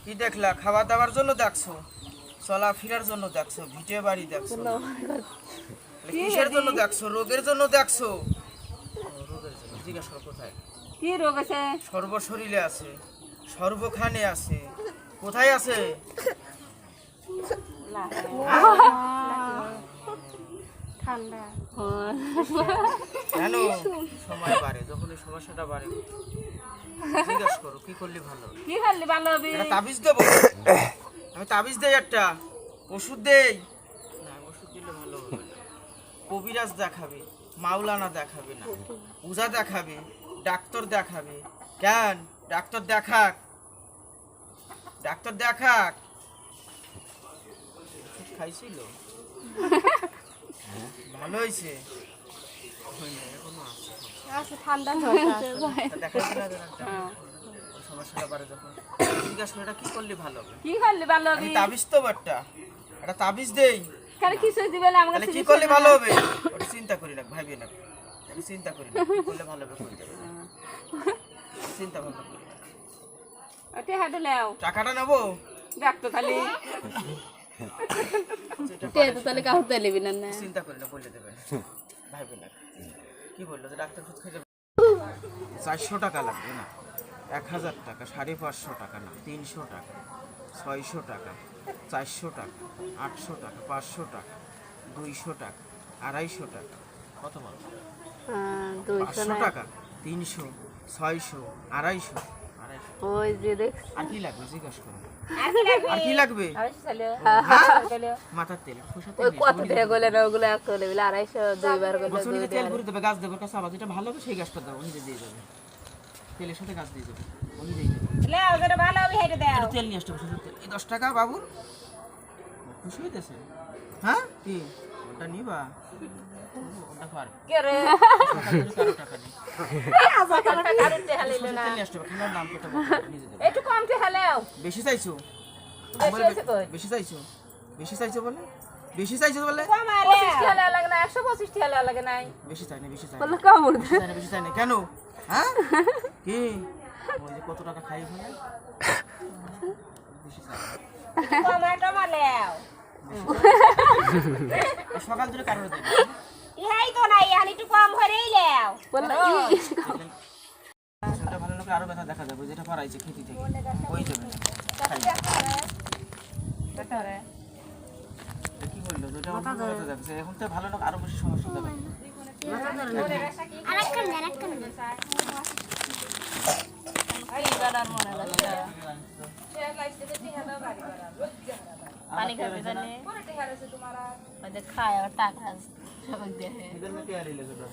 কি দেখলা? খাওয়া দাওয়ার জন্য দেখছো, চলাফেরার জন্য দেখছো, ভিটে বাড়ি দেখছো, কিসের জন্য দেখছো? রোগের জন্য দেখছো? রোগের জন্য। জিজ্ঞাসা করো কোথায় কি রোগ আছে? সর্বশরীরে আছে, সর্বখানে আছে। কোথায় আছে? ঠান্ডা কেন সময় বাড়ে, যখন এই সমস্যাটা বাড়ে জিজ্ঞাসা করো কি করলে ভালো হবে? কি করলে ভালো হবে? একটা তাবিজ দেবো, আমি তাবিজ দেই, একটা ওষুধ দেই না, ওষুধ দিলে ভালো হবে না। কবিরাজ দেখাবে, মাওলানা দেখাবে না, পূজা দেখাবে, ডাক্তার দেখাবে। কেন? ডাক্তার দেখাক, ডাক্তার দেখাক। ওষুধ খাইছিল, ভালো হয়েছে, এখনো আছে। ঠান্ডা তা দেখাচ্ছি না ডাক্তার? সমস্যাটা বাড়ে যখন জিজ্ঞাসা করে, এটা কি করলে ভালো হবে? কি করলে ভালো হবে? আমি তাবিজ তো একটা তাবিজ দেই, খালি কিছু দিবে না আমাকে? তাহলে কি করলে ভালো হবে? ওটা চিন্তা করি না, ভাবি না, আমি চিন্তা করি না কি করলে ভালো হবে, করে দেবে, চিন্তা ভাবনা করি না। ওতে হাতে লাও, টাকাটা নেবো, দেখতো খালি যেটা তে তো তাহলে কাউ তে লিবি না না চিন্তা করি না, বলে দেবে, ভাবি না। কি বললো যে ডাক্তার ওষুধ খেয়ে 400 টাকা লাগবে না, 1000 টাকা, 550 টাকা না, 300 টাকা, 600 টাকা, 400 টাকা, 800 টাকা, 500 টাকা, 200 টাকা, 250 টাকা, কত বল? 500 টাকা, 300, 600, 250, 250। ওই যে দেখ আর কি লাগবে জিজ্ঞাসা করো, আর কি লাগবে? আর কি লাগবে? চলো মাথার তেল, সরষের ওই তেল, কত টাকা গলে না ওগুলো এক করে দিলে 250 দুইবার গলে বছরে তেল ভরে দেবে, গাছ দেবে, কাছে আবার যেটা ভালো হবে সেই গাছটা দাও, নিজে দিয়ে যাবে, তেলের সাথে গাছ দিয়ে যাবে, নিজেই দেবে। লাও যেটা ভালো হবে হেঁটে দাও। একটু তেল নিয়ে আসতে হবে, সরষের তেল। এই 10 টাকা বাবুর, খুশি হইতেছে? হ্যাঁ, কি ওটা নিবা? ওটা পার কে রে? 13 টাকা দিই। কারুতে হালিল না। তেল নিয়ে আসতে হবে, খানার নাম কত বলতে নিজে দেবে। একটু কমতে হালাও। বেশি চাইছো? বেশি আছে কই? বেশি চাইছো? বেশি চাইছো বলে? বেশি চাইছো বলে? কম আলে 25 টাকা লাগে না, 125 টাকা লাগে নাই। বেশি চাই না, বেশি চাই না, বলে কম উঠবে বেশি চাই না, বেশি চাই না। কেন? হ্যাঁ, কি ওই যে কত টাকা খাই ফেলে, বেশি চাই না। কম একটা মালাও। সকাল ধরে কারোর দেবে, ইহাই তো নাই, আর একটু কম হরেই লাও। বলে সেটা ভালো লোকে আরো ব্যথা দেখা যাবে, যেটা পারাইছে খেতে থেকে ওই যাবে না। খাই না। কি বললো যেটা ব্যথা যাচ্ছে, এখন তো ভালো লোক আরো বেশি সমস্যা যাবে। পানি খাবে জানে ওই যে খায় আর টাকা সবাই দেয় এদের নাকি আর ইলে যেটা